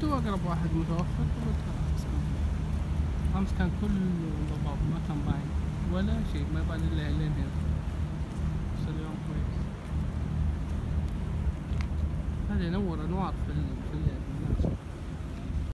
واقرب واحد متوفر قلت خلاص امس كان كل ضباب ما كان باين ولا شيء، ما يبان الا لين هنا. بس اليوم كويس، هذا ينور انوار في الليل الناس.